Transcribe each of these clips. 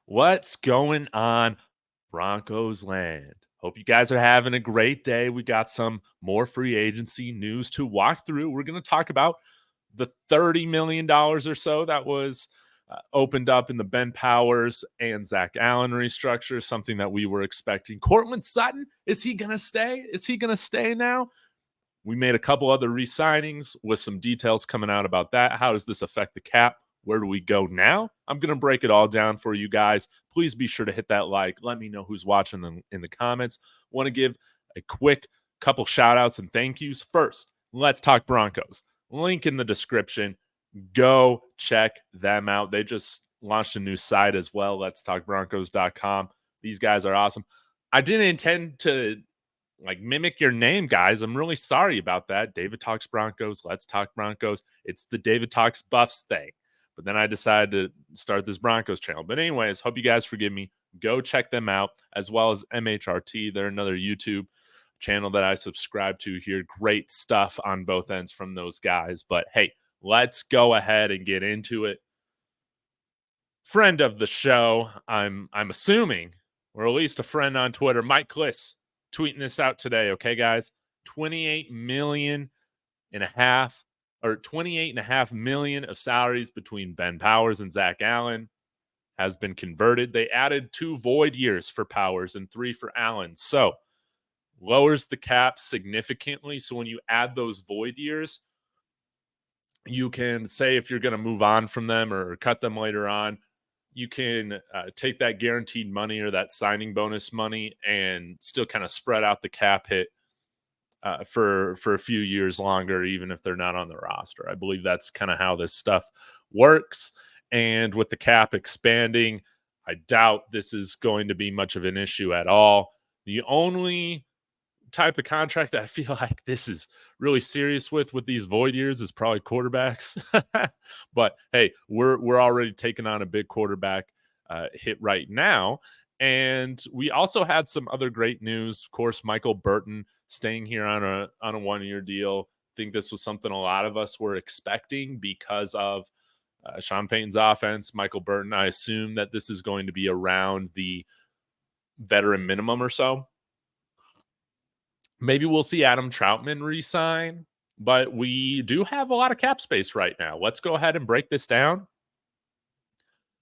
What's going on, Broncos land? Hope you guys are having a great day. We got some more free agency news to walk through. We're going to talk about the $30 million or so that was opened up in the Ben Powers and Zach Allen restructure, something that we were expecting. Cortland Sutton, is he going to stay? Is he going to stay now? We made a couple other re-signings with some details coming out about that. How does this affect the cap? Where do we go now? I'm going to break it all down for you guys. Please be sure to hit that like. Let me know who's watching in the comments. Want to give a quick couple shout outs and thank yous. First, Let's Talk Broncos. Link in the description. Go check them out. They just launched a new site as well, letstalkbroncos.com. These guys are awesome. I didn't intend to mimic your name, guys. I'm really sorry about that. David Talks Broncos, Let's Talk Broncos. It's the David Talks Buffs thing. But then I decided to start this Broncos channel. But anyways, hope you guys forgive me. Go check them out, as well as MHRT. They're another YouTube channel that I subscribe to here. Great stuff on both ends from those guys. But hey, let's go ahead and get into it. Friend of the show, I'm assuming, or at least a friend on Twitter, Mike Kliss, tweeting this out today. Okay, guys, 28.5 million or 28.5 million of salaries between Ben Powers and Zach Allen has been converted. They added 2 void years for Powers and 3 for Allen. So lowers the cap significantly. So when you add those void years, you can say if you're going to move on from them or cut them later on, you can take that guaranteed money or that signing bonus money and still kind of spread out the cap hit for a few years longer, even if they're not on the roster. I believe that's kind of how this stuff works. And with the cap expanding, I doubt this is going to be much of an issue at all. The only type of contract that I feel like this is really serious with these void years is probably quarterbacks. But hey, we're already taking on a big quarterback hit right now. And we also had some other great news. Of course, Michael Burton staying here on a 1-year deal. I think this was something a lot of us were expecting because of Sean Payton's offense. Michael Burton, I assume that this is going to be around the veteran minimum or so. Maybe we'll see Adam Troutman re-sign, but we do have a lot of cap space right now. Let's go ahead and break this down.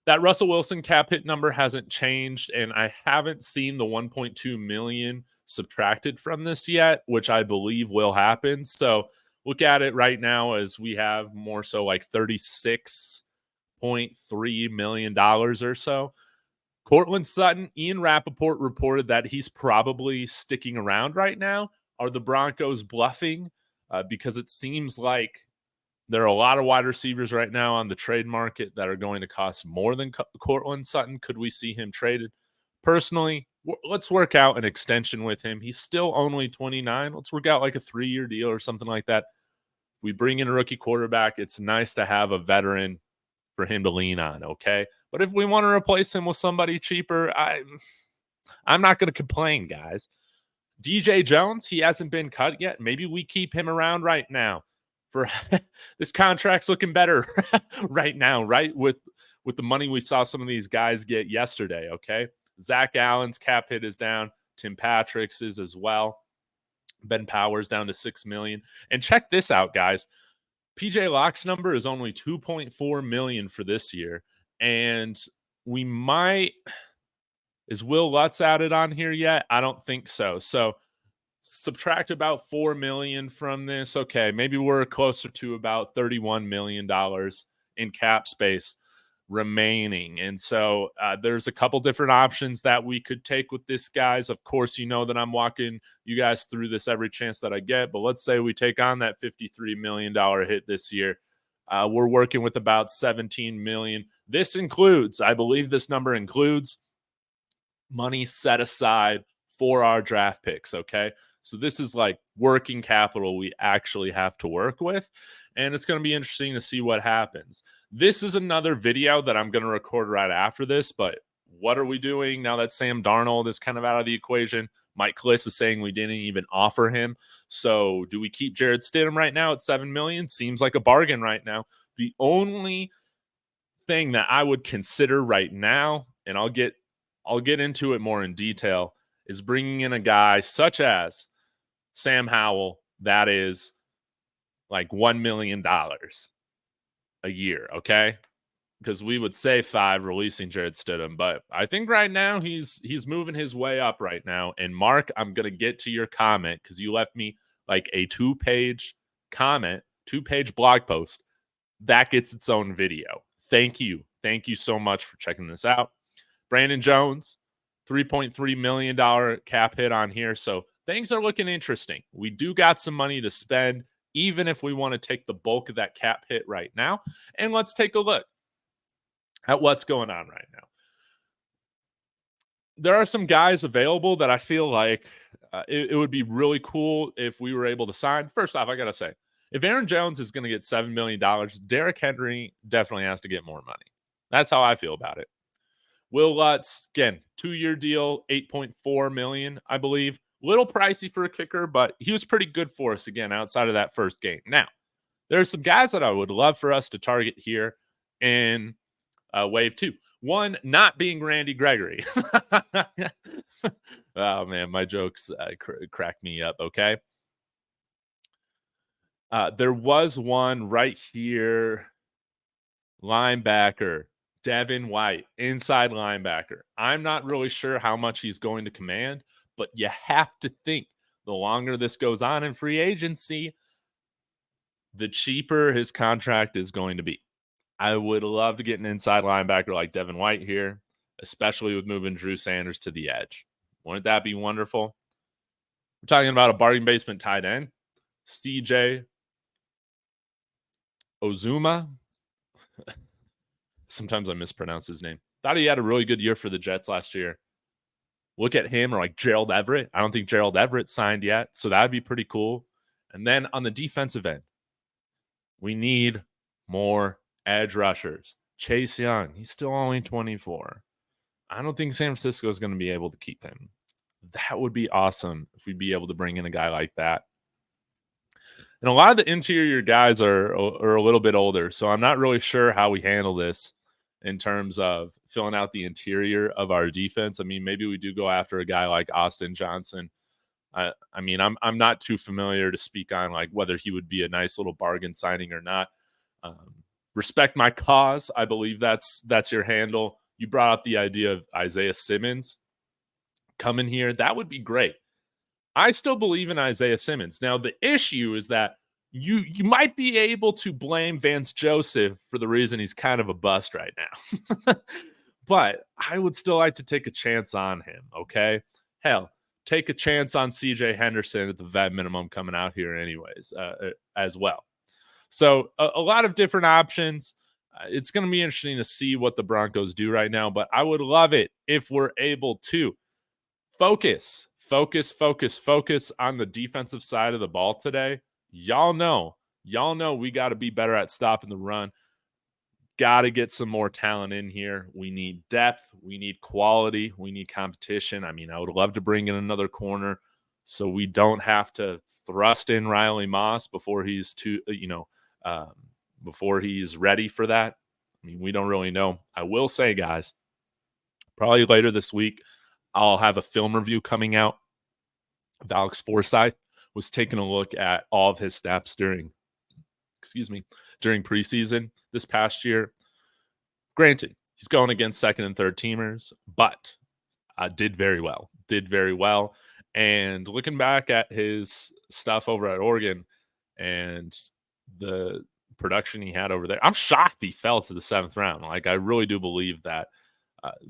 That Russell Wilson cap hit number hasn't changed, and I haven't seen the 1.2 million subtracted from this yet, which I believe will happen. So look at it right now as we have more so like $36.3 million or so. Cortland Sutton, Ian Rappaport reported that he's probably sticking around right now. Are the Broncos bluffing? Because it seems like there are a lot of wide receivers right now on the trade market that are going to cost more than Cortland Sutton. Could we see him traded? Personally, let's work out an extension with him. He's still only 29. Let's work out like a 3-year deal or something like that. We bring in a rookie quarterback. It's nice to have a veteran for him to lean on, okay? But if we want to replace him with somebody cheaper, I'm not going to complain, guys. DJ Jones, he hasn't been cut yet. Maybe we keep him around right now. For this contract's looking better right now, right? With the money we saw some of these guys get yesterday, okay? Zach Allen's cap hit is down. Tim Patrick's is as well. Ben Powers down to $6 million. And check this out, guys. PJ Locke's number is only $2.4 million for this year. And we might... Is Wil Lutz added on here yet? I don't think so. So subtract about $4 million from this. Okay, maybe we're closer to about $31 million in cap space remaining. And so there's a couple different options that we could take with this, guys. Of course, you know that I'm walking you guys through this every chance that I get. But let's say we take on that $53 million hit this year. We're working with about $17 million. This includes, I believe this number includes money set aside for our draft picks, okay? So this is like working capital we actually have to work with, and it's going to be interesting to see what happens. This is another video that I'm going to record right after this, but what are we doing now that Sam Darnold is kind of out of the equation? Mike Kliss is saying we didn't even offer him. So do we keep Jared Stidham right now at $7 million? Seems like a bargain right now. The only thing that I would consider right now, and I'll get into it more in detail, is bringing in a guy such as Sam Howell that is like $1 million a year, okay? Because we would say 5 releasing Jared Stidham, but I think right now he's moving his way up right now. And Mark, I'm gonna get to your comment because you left me like a 2-page comment, 2-page blog post that gets its own video. Thank you so much for checking this out. Brandon Jones, $3.3 million cap hit on here, so things are looking interesting. We do got some money to spend, even if we want to take the bulk of that cap hit right now. And let's take a look at what's going on right now. There are some guys available that I feel like it would be really cool if we were able to sign. First off, I got to say, if Aaron Jones is going to get $7 million, Derrick Henry definitely has to get more money. That's how I feel about it. Wil Lutz, again, 2-year deal, $8.4 million, I believe. Little pricey for a kicker, but he was pretty good for us, again, outside of that first game. Now, there are some guys that I would love for us to target here in wave 2. One, not being Randy Gregory. Oh, man, my jokes crack me up, okay? There was one right here, linebacker, Devin White, inside linebacker. I'm not really sure how much he's going to command, but you have to think the longer this goes on in free agency, the cheaper his contract is going to be. I would love to get an inside linebacker like Devin White here, especially with moving Drew Sanders to the edge. Wouldn't that be wonderful? We're talking about a bargain basement tight end, CJ Ozuma. Sometimes I mispronounce his name. Thought he had a really good year for the Jets last year. Look at him, or like Gerald Everett. I don't think Gerald Everett signed yet, so that'd be pretty cool. And then on the defensive end, we need more edge rushers. Chase Young, he's still only 24. I don't think San Francisco is going to be able to keep him. That would be awesome if we'd be able to bring in a guy like that. And a lot of the interior guys are a little bit older, so I'm not really sure how we handle this in terms of filling out the interior of our defense. I mean, maybe we do go after a guy like Austin Johnson. I mean, I'm not too familiar to speak on like whether he would be a nice little bargain signing or not. Respect my cause. I believe that's your handle. You brought up the idea of Isaiah Simmons coming here. That would be great. I still believe in Isaiah Simmons. Now, the issue is that you might be able to blame Vance Joseph for the reason he's kind of a bust right now. But I would still like to take a chance on him, okay? Hell, take a chance on CJ Henderson at the vet minimum coming out here anyways, as well. So a lot of different options. It's going to be interesting to see what the Broncos do right now, but I would love it if we're able to focus on the defensive side of the ball today. Y'all know we got to be better at stopping the run. Got to get some more talent in here. We need depth. We need quality. We need competition. I mean, I would love to bring in another corner so we don't have to thrust in Riley Moss before he's before he's ready for that. I mean, we don't really know. I will say, guys, probably later this week, I'll have a film review coming out of Alex Forsyth. Was taking a look at all of his snaps during preseason this past year. Granted, he's going against second and third teamers, but did very well. And looking back at his stuff over at Oregon and the production he had over there, I'm shocked he fell to the 7th round. Like, I really do believe that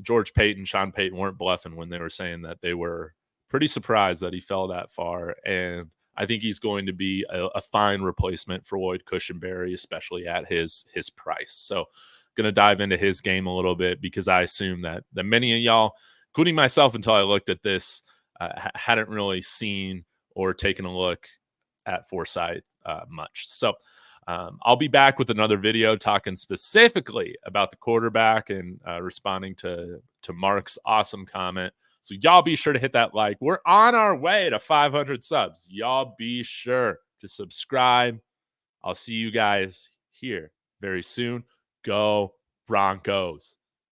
George Payton, Sean Payton weren't bluffing when they were saying that they were pretty surprised that he fell that far. And I think he's going to be a fine replacement for Lloyd Cushenberry, especially at his price. So going to dive into his game a little bit because I assume that many of y'all, including myself until I looked at this, hadn't really seen or taken a look at Forsyth much. So I'll be back with another video talking specifically about the quarterback and responding to Mark's awesome comment. So y'all be sure to hit that like. We're on our way to 500 subs. Y'all be sure to subscribe. I'll see you guys here very soon. Go Broncos.